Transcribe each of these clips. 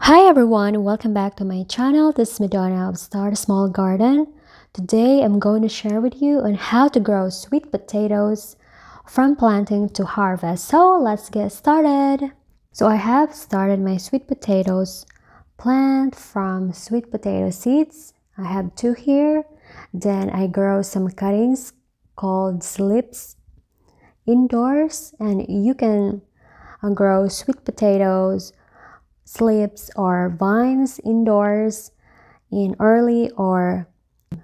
Hi everyone, welcome back to my channel. This is Madonna of Start a Small Garden. Today I'm going to share with you on how to grow sweet potatoes from planting to harvest. So let's get started. So I have started my sweet potatoes plant from sweet potato seeds. I have two here. Then I grow some cuttings called slips indoors, and you can grow sweet potatoes slips or vines indoors in early or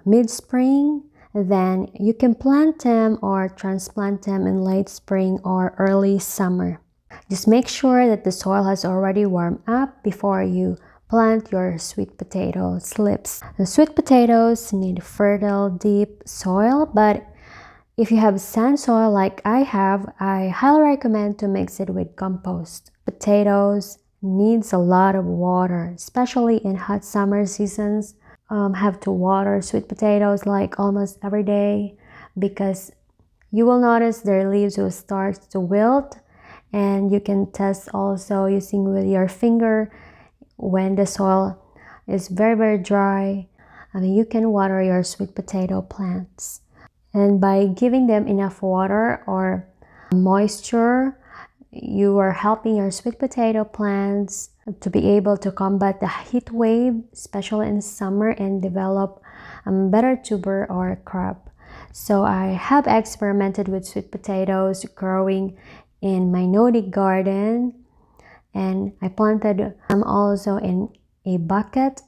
mid-spring. Then you can plant them or transplant them in late spring or early summer. Just make sure that the soil has already warmed up before you plant your sweet potato slips. The sweet potatoes need fertile, deep soil, but if you have sand soil like I have, I highly recommend to mix it with compost. Potatoes needs a lot of water, especially in hot summer seasons. Have to water sweet potatoes like almost every day because you will notice their leaves will start to wilt, and you can test also using with your finger when the soil is very dry. You can water your sweet potato plants. And by giving them enough water or moisture, you are helping your sweet potato plants to be able to combat the heat wave, especially in summer, and develop a better tuber or crop. So I have experimented with sweet potatoes growing in my nodi garden, and I planted some also in a bucket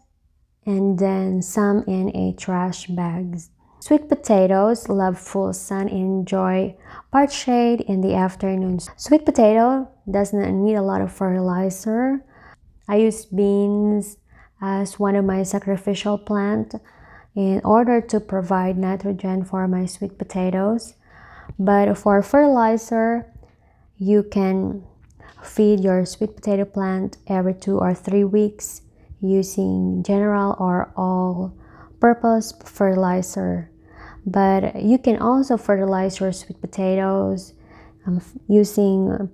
and then some in a trash bags. Sweet potatoes love full sun and enjoy part shade in the afternoons. Sweet potato doesn't need a lot of fertilizer. I use beans as one of my sacrificial plant in order to provide nitrogen for my sweet potatoes. But for fertilizer, you can feed your sweet potato plant every 2 or 3 weeks using general or all-purpose fertilizer. But you can also fertilize your sweet potatoes using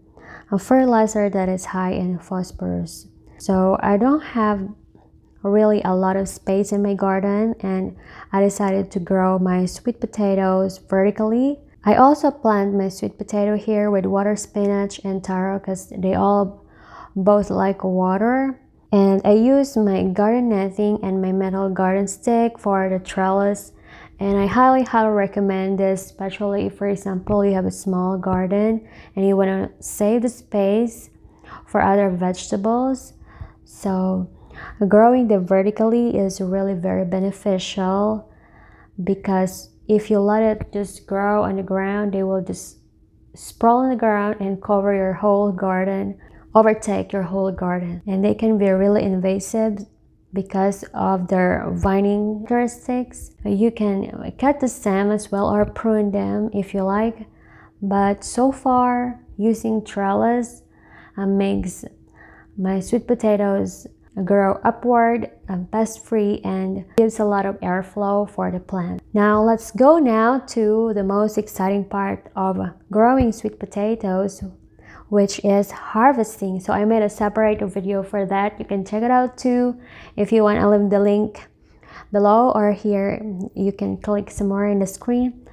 a fertilizer that is high in phosphorus. So I don't have really a lot of space in my garden, and I decided to grow my sweet potatoes vertically. I also plant my sweet potato here with water spinach and taro because they all both like water. And I use my garden netting and my metal garden stick for the trellis, and I highly recommend this, especially if, for example, you have a small garden and you want to save the space for other vegetables. So growing them vertically is really very beneficial because if you let it just grow on the ground, they will just sprawl on the ground and cover your whole garden, overtake your whole garden. And they can be really invasive because of their vining characteristics. You can cut the stem as well or prune them if you like. But so far, using trellis makes my sweet potatoes grow upward, pest-free, and gives a lot of airflow for the plant. Now let's go now to the most exciting part of growing sweet potatoes, which is harvesting. So I made a separate video for that. You can check it out too if you want. I'll leave the link below or here. You can click some more in the screen.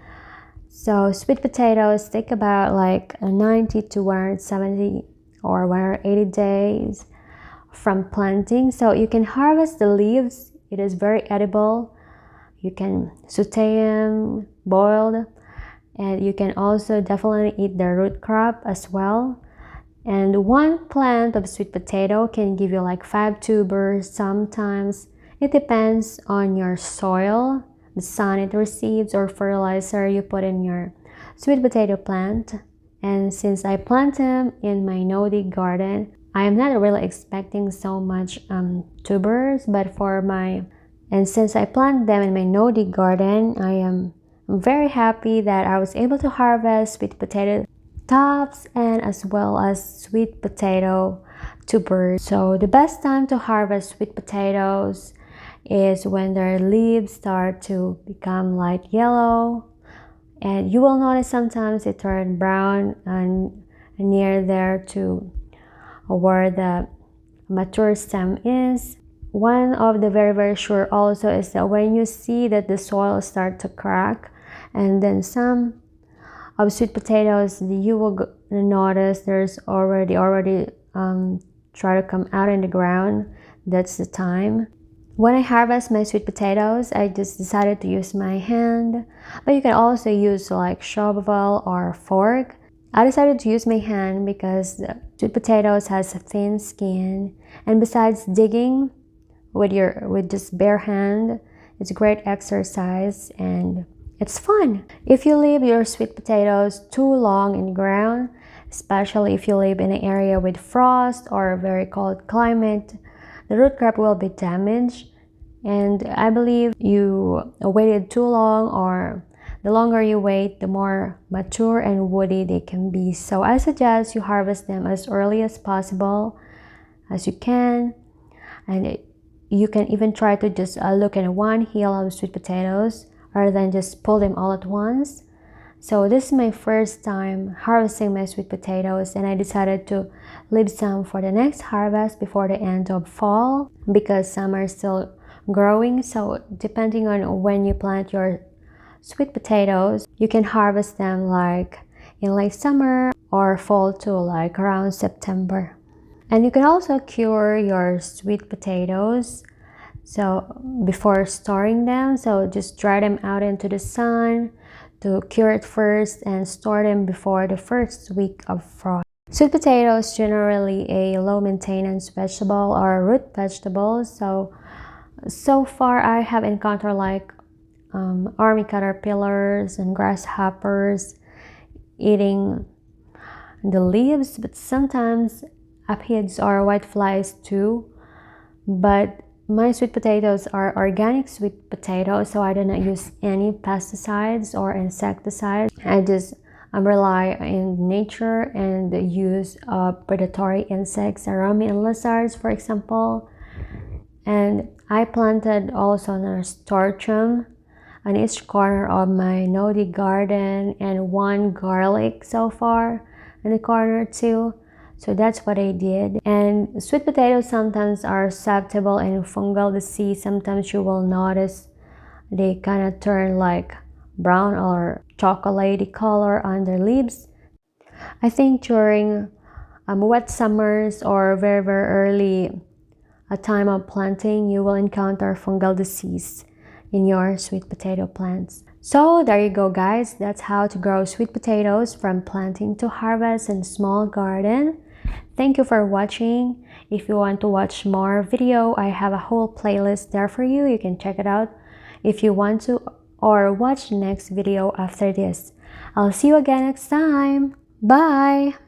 So sweet potatoes take about like 90 to 170 or 180 days from planting. So you can harvest the leaves. It is very edible. You can saute them, boiled, and you can also definitely eat the root crop as well. And one plant of sweet potato can give you like 5 tubers. Sometimes it depends on your soil, the sun it receives, or fertilizer you put in your sweet potato plant. And since I plant them in my nodi garden, I am not really expecting so much tubers, but since I plant them in my nodi garden, I'm very happy that I was able to harvest sweet potato tops and as well as sweet potato tubers. So the best time to harvest sweet potatoes is when their leaves start to become light yellow, and you will notice sometimes it turn brown and near there to where the mature stem is. One of the very sure also is that when you see that the soil start to crack, and then some of sweet potatoes, you will notice there's already try to come out in the ground. That's the time. When I harvest my sweet potatoes, I just decided to use my hand, but you can also use like shovel or fork. I decided to use my hand because the sweet potatoes has a thin skin, and besides digging with just bare hand, it's a great exercise and it's fun. If you leave your sweet potatoes too long in the ground, especially if you live in an area with frost or a very cold climate, the root crop will be damaged. And I believe you waited too long, or the longer you wait, the more mature and woody they can be. So I suggest you harvest them as early as possible as you can. And you can even try to just look at one hill of sweet potatoes rather than just pull them all at once. So this is my first time harvesting my sweet potatoes, and I decided to leave some for the next harvest before the end of fall because some are still growing. So depending on when you plant your sweet potatoes, you can harvest them like in late summer or fall to like around September. And you can also cure your sweet potatoes so before storing them. So just dry them out into the sun to cure it first and store them before the first week of frost. Sweet potatoes generally a low maintenance vegetable or root vegetable. So far I have encountered like army caterpillars and grasshoppers eating the leaves, but sometimes aphids or whiteflies too. But my sweet potatoes are organic sweet potatoes, so I do not use any pesticides or insecticides. I just rely on nature and the use of predatory insects around me and lizards, for example. And I planted also nasturtium on each corner of my nodi garden and one garlic so far in the corner too. So that's what I did. And sweet potatoes sometimes are susceptible in fungal disease. Sometimes you will notice they kind of turn like brown or chocolatey color on their leaves. I think during wet summers or very early a time of planting, you will encounter fungal disease in your sweet potato plants. So there you go guys, that's how to grow sweet potatoes from planting to harvest in a small garden. Thank you for watching. If you want to watch more video, I have a whole playlist there for you. You can check it out if you want to, or watch the next video after this. I'll see you again next time. Bye!